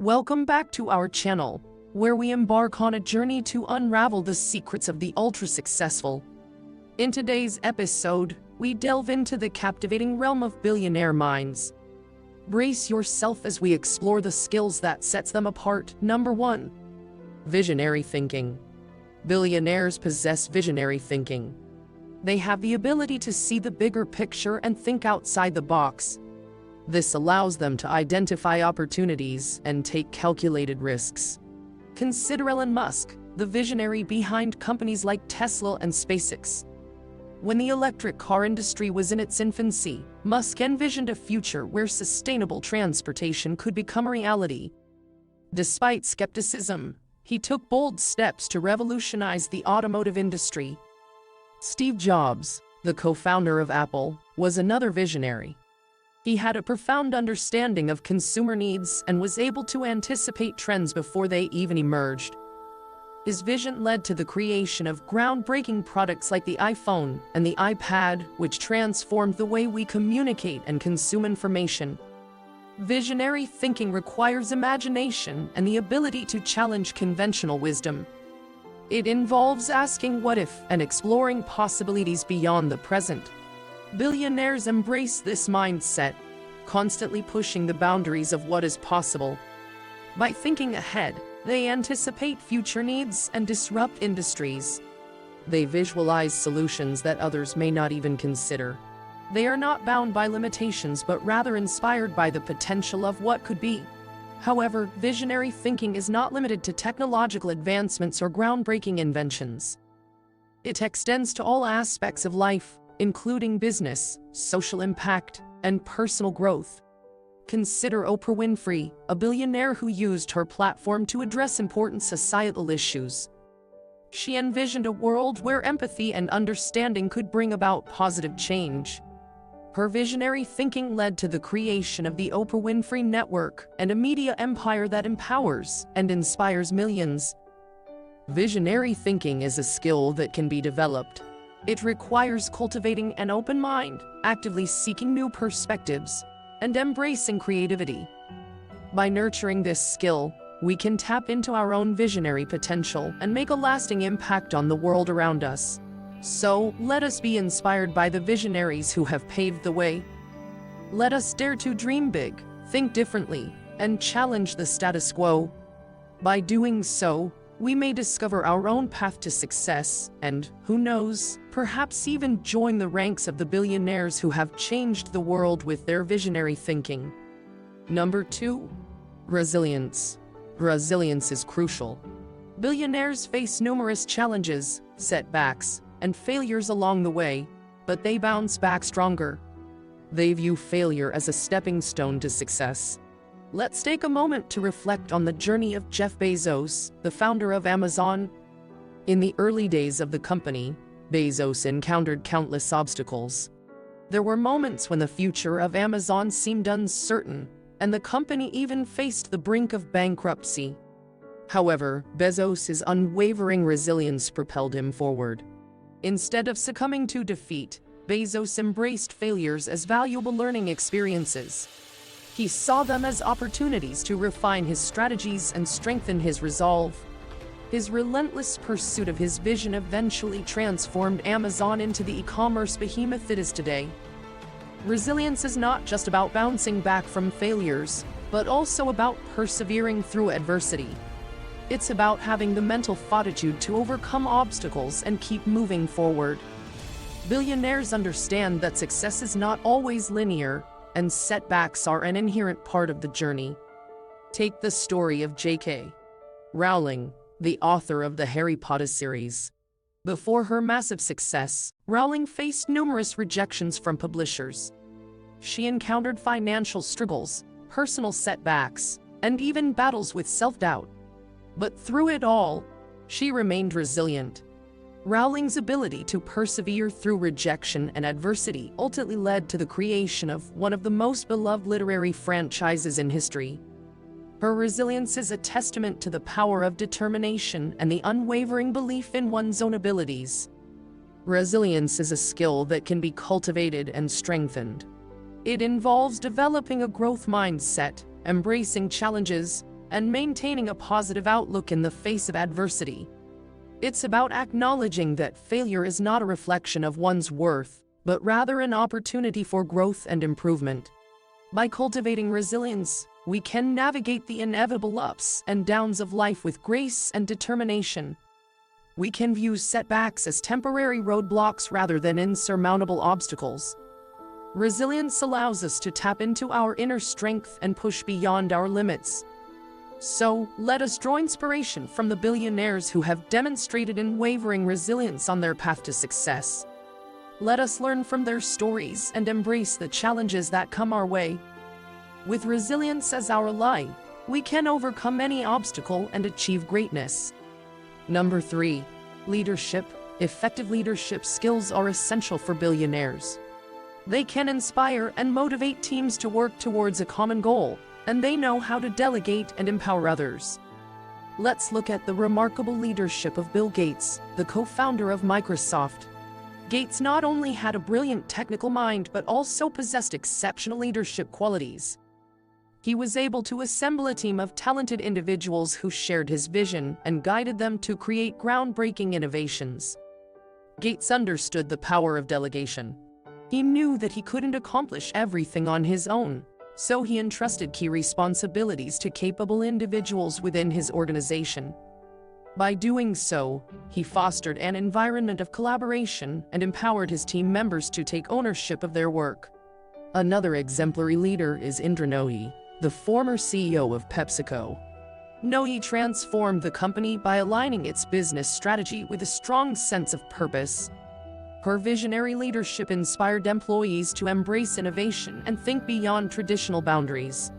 Welcome back to our channel, where we embark on a journey to unravel the secrets of the ultra-successful. In today's episode, we delve into the captivating realm of billionaire minds. Brace yourself as we explore the skills that sets them apart. Number 1. Visionary thinking. Billionaires possess visionary thinking. They have the ability to see the bigger picture and think outside the box. This allows them to identify opportunities and take calculated risks. Consider Elon Musk, the visionary behind companies like Tesla and SpaceX. When the electric car industry was in its infancy, Musk envisioned a future where sustainable transportation could become a reality. Despite skepticism, he took bold steps to revolutionize the automotive industry. Steve Jobs, the co-founder of Apple, was another visionary. He had a profound understanding of consumer needs and was able to anticipate trends before they even emerged. His vision led to the creation of groundbreaking products like the iPhone and the iPad, which transformed the way we communicate and consume information. Visionary thinking requires imagination and the ability to challenge conventional wisdom. It involves asking what if and exploring possibilities beyond the present. Billionaires embrace this mindset, constantly pushing the boundaries of what is possible. By thinking ahead, they anticipate future needs and disrupt industries. They visualize solutions that others may not even consider. They are not bound by limitations but rather inspired by the potential of what could be. However, visionary thinking is not limited to technological advancements or groundbreaking inventions. It extends to all aspects of life, including business, social impact, and personal growth. Consider Oprah Winfrey, a billionaire who used her platform to address important societal issues. She envisioned a world where empathy and understanding could bring about positive change. Her visionary thinking led to the creation of the Oprah Winfrey Network and a media empire that empowers and inspires millions. Visionary thinking is a skill that can be developed. It requires cultivating an open mind, actively seeking new perspectives, and embracing creativity. By nurturing this skill, we can tap into our own visionary potential and make a lasting impact on the world around us. So, let us be inspired by the visionaries who have paved the way. Let us dare to dream big, think differently, and challenge the status quo. By doing so, we may discover our own path to success and, who knows, perhaps even join the ranks of the billionaires who have changed the world with their visionary thinking. Number 2. Resilience. Resilience is crucial. Billionaires face numerous challenges, setbacks, and failures along the way, but they bounce back stronger. They view failure as a stepping stone to success. Let's take a moment to reflect on the journey of Jeff Bezos, the founder of Amazon. In the early days of the company, Bezos encountered countless obstacles. There were moments when the future of Amazon seemed uncertain, and the company even faced the brink of bankruptcy. However, Bezos' unwavering resilience propelled him forward. Instead of succumbing to defeat, Bezos embraced failures as valuable learning experiences. He saw them as opportunities to refine his strategies and strengthen his resolve. His relentless pursuit of his vision eventually transformed Amazon into the e-commerce behemoth it is today. Resilience is not just about bouncing back from failures, but also about persevering through adversity. It's about having the mental fortitude to overcome obstacles and keep moving forward. Billionaires understand that success is not always linear, and setbacks are an inherent part of the journey. Take the story of J.K. Rowling, the author of the Harry Potter series. Before her massive success, Rowling faced numerous rejections from publishers. She encountered financial struggles, personal setbacks, and even battles with self-doubt. But through it all, she remained resilient. Rowling's ability to persevere through rejection and adversity ultimately led to the creation of one of the most beloved literary franchises in history. Her resilience is a testament to the power of determination and the unwavering belief in one's own abilities. Resilience is a skill that can be cultivated and strengthened. It involves developing a growth mindset, embracing challenges, and maintaining a positive outlook in the face of adversity. It's about acknowledging that failure is not a reflection of one's worth, but rather an opportunity for growth and improvement. By cultivating resilience, we can navigate the inevitable ups and downs of life with grace and determination. We can view setbacks as temporary roadblocks rather than insurmountable obstacles. Resilience allows us to tap into our inner strength and push beyond our limits. So, let us draw inspiration from the billionaires who have demonstrated unwavering resilience on their path to success. Let us learn from their stories and embrace the challenges that come our way. With resilience as our ally, we can overcome any obstacle and achieve greatness. Number 3. Leadership. Effective leadership skills are essential for billionaires. They can inspire and motivate teams to work towards a common goal, and they know how to delegate and empower others. Let's look at the remarkable leadership of Bill Gates, the co-founder of Microsoft. Gates not only had a brilliant technical mind but also possessed exceptional leadership qualities. He was able to assemble a team of talented individuals who shared his vision and guided them to create groundbreaking innovations. Gates understood the power of delegation. He knew that he couldn't accomplish everything on his own, so he entrusted key responsibilities to capable individuals within his organization. By doing so, he fostered an environment of collaboration and empowered his team members to take ownership of their work. Another exemplary leader is Indra Nooyi, the former CEO of PepsiCo. Nooyi transformed the company by aligning its business strategy with a strong sense of purpose. Her visionary leadership inspired employees to embrace innovation and think beyond traditional boundaries.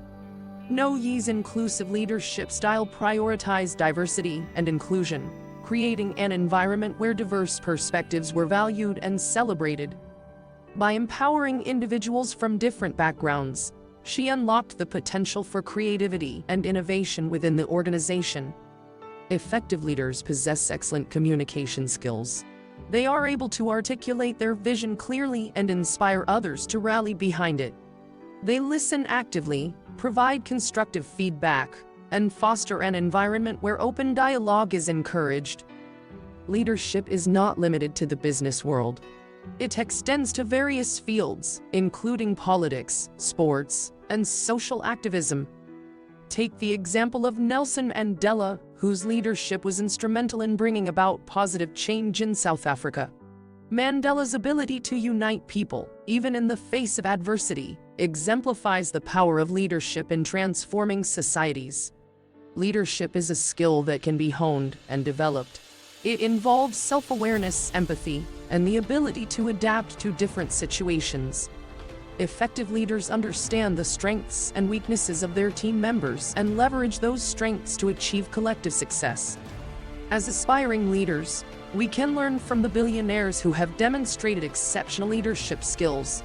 Nooyi's inclusive leadership style prioritized diversity and inclusion, creating an environment where diverse perspectives were valued and celebrated. By empowering individuals from different backgrounds, she unlocked the potential for creativity and innovation within the organization. Effective leaders possess excellent communication skills. They are able to articulate their vision clearly and inspire others to rally behind it. They listen actively, provide constructive feedback, and foster an environment where open dialogue is encouraged. Leadership is not limited to the business world. It extends to various fields, including politics, sports, and social activism. Take the example of Nelson Mandela, whose leadership was instrumental in bringing about positive change in South Africa. Mandela's ability to unite people, even in the face of adversity, exemplifies the power of leadership in transforming societies. Leadership is a skill that can be honed and developed. It involves self-awareness, empathy, and the ability to adapt to different situations. Effective leaders understand the strengths and weaknesses of their team members and leverage those strengths to achieve collective success. As aspiring leaders, we can learn from the billionaires who have demonstrated exceptional leadership skills.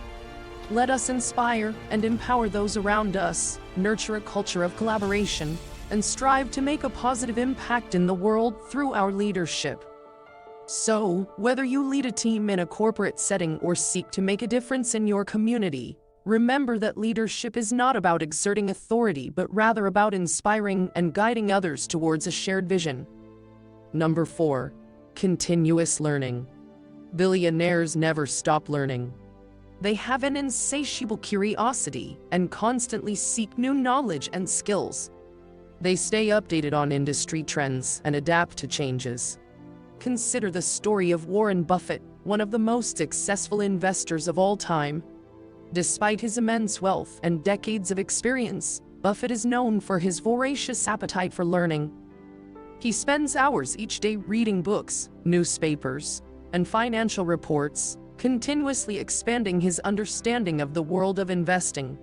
Let us inspire and empower those around us, nurture a culture of collaboration, and strive to make a positive impact in the world through our leadership. So, whether you lead a team in a corporate setting or seek to make a difference in your community, remember that leadership is not about exerting authority but rather about inspiring and guiding others towards a shared vision. Number 4. Continuous learning. Billionaires never stop learning. They have an insatiable curiosity and constantly seek new knowledge and skills. They stay updated on industry trends and adapt to changes. Consider the story of Warren Buffett, one of the most successful investors of all time. Despite his immense wealth and decades of experience, Buffett is known for his voracious appetite for learning. He spends hours each day reading books, newspapers, and financial reports, continuously expanding his understanding of the world of investing.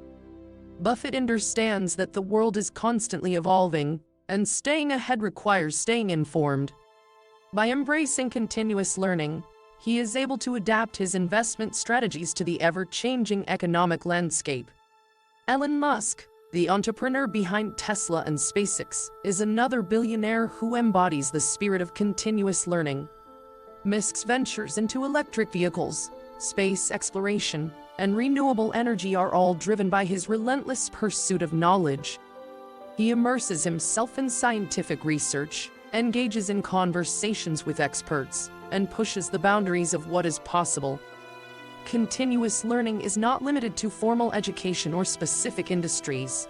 Buffett understands that the world is constantly evolving, and staying ahead requires staying informed. By embracing continuous learning, he is able to adapt his investment strategies to the ever-changing economic landscape. Elon Musk, the entrepreneur behind Tesla and SpaceX, is another billionaire who embodies the spirit of continuous learning. Musk's ventures into electric vehicles, space exploration, and renewable energy are all driven by his relentless pursuit of knowledge. He immerses himself in scientific research, engages in conversations with experts, and pushes the boundaries of what is possible. Continuous learning is not limited to formal education or specific industries.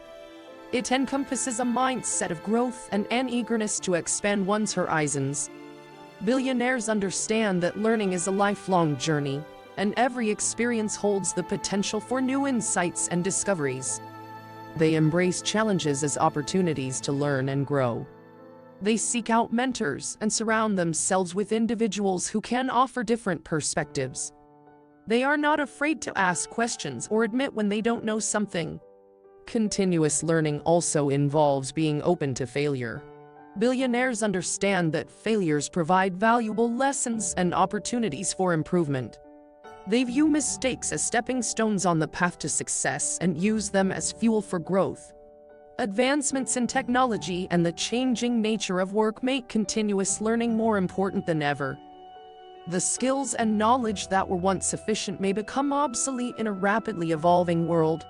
It encompasses a mindset of growth and an eagerness to expand one's horizons. Billionaires understand that learning is a lifelong journey, and every experience holds the potential for new insights and discoveries. They embrace challenges as opportunities to learn and grow. They seek out mentors and surround themselves with individuals who can offer different perspectives. They are not afraid to ask questions or admit when they don't know something. Continuous learning also involves being open to failure. Billionaires understand that failures provide valuable lessons and opportunities for improvement. They view mistakes as stepping stones on the path to success and use them as fuel for growth. Advancements in technology and the changing nature of work make continuous learning more important than ever. The skills and knowledge that were once sufficient may become obsolete in a rapidly evolving world.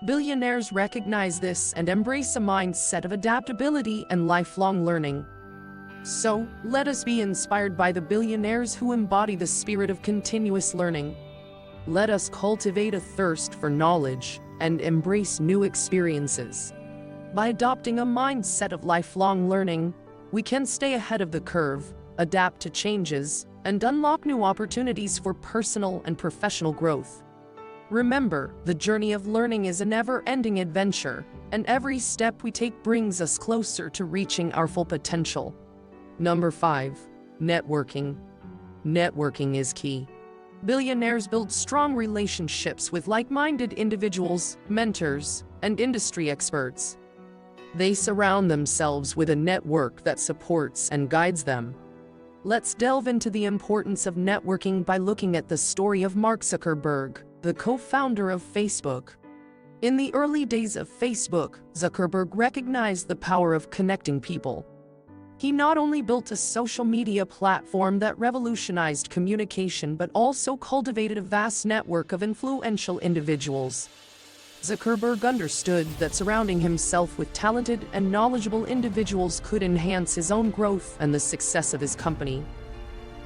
Billionaires recognize this and embrace a mindset of adaptability and lifelong learning. So, let us be inspired by the billionaires who embody the spirit of continuous learning. Let us cultivate a thirst for knowledge and embrace new experiences. By adopting a mindset of lifelong learning, we can stay ahead of the curve, adapt to changes, and unlock new opportunities for personal and professional growth. Remember, the journey of learning is a never-ending adventure, and every step we take brings us closer to reaching our full potential. Number 5. Networking. Networking is key. Billionaires build strong relationships with like-minded individuals, mentors, and industry experts. They surround themselves with a network that supports and guides them. Let's delve into the importance of networking by looking at the story of Mark Zuckerberg, the co-founder of Facebook. In the early days of Facebook, Zuckerberg recognized the power of connecting people. He not only built a social media platform that revolutionized communication but also cultivated a vast network of influential individuals. Zuckerberg understood that surrounding himself with talented and knowledgeable individuals could enhance his own growth and the success of his company.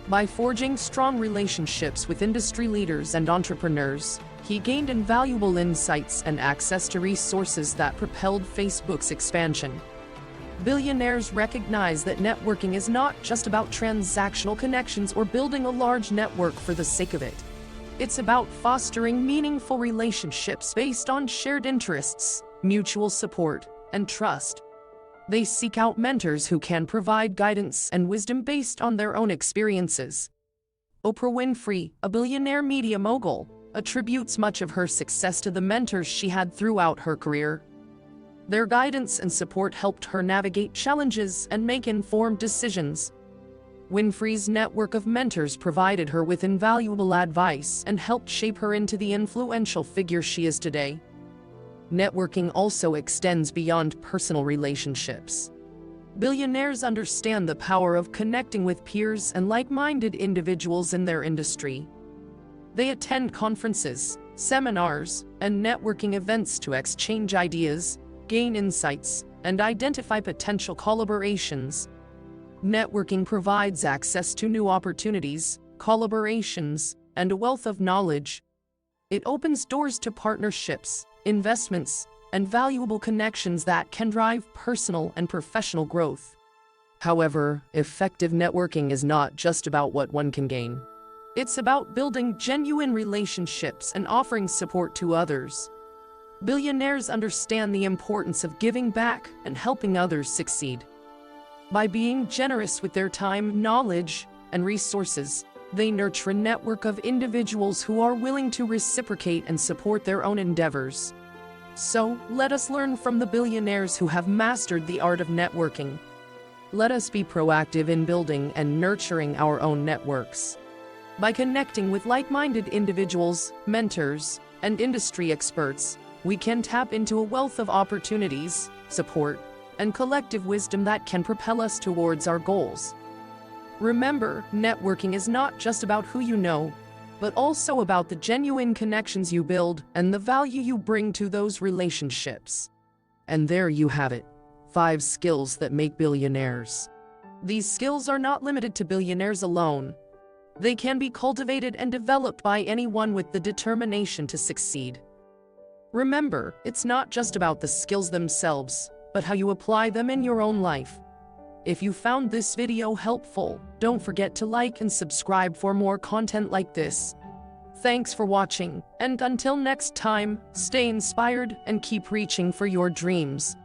By forging strong relationships with industry leaders and entrepreneurs, he gained invaluable insights and access to resources that propelled Facebook's expansion. Billionaires recognize that networking is not just about transactional connections or building a large network for the sake of it. It's about fostering meaningful relationships based on shared interests, mutual support, and trust. They seek out mentors who can provide guidance and wisdom based on their own experiences. Oprah Winfrey, a billionaire media mogul, attributes much of her success to the mentors she had throughout her career. Their guidance and support helped her navigate challenges and make informed decisions. Winfrey's network of mentors provided her with invaluable advice and helped shape her into the influential figure she is today. Networking also extends beyond personal relationships. Billionaires understand the power of connecting with peers and like-minded individuals in their industry. They attend conferences, seminars, and networking events to exchange ideas, gain insights, and identify potential collaborations. Networking provides access to new opportunities, collaborations, and a wealth of knowledge. It opens doors to partnerships, investments, and valuable connections that can drive personal and professional growth. However, effective networking is not just about what one can gain. It's about building genuine relationships and offering support to others. Billionaires understand the importance of giving back and helping others succeed. By being generous with their time, knowledge, and resources, they nurture a network of individuals who are willing to reciprocate and support their own endeavors. So, let us learn from the billionaires who have mastered the art of networking. Let us be proactive in building and nurturing our own networks. By connecting with like-minded individuals, mentors, and industry experts, we can tap into a wealth of opportunities, support, and collective wisdom that can propel us towards our goals. Remember, networking is not just about who you know, but also about the genuine connections you build and the value you bring to those relationships. And there you have it. 5 skills that make billionaires. These skills are not limited to billionaires alone. They can be cultivated and developed by anyone with the determination to succeed. Remember, it's not just about the skills themselves, but how you apply them in your own life. If you found this video helpful, don't forget to like and subscribe for more content like this. Thanks for watching, and until next time, stay inspired and keep reaching for your dreams.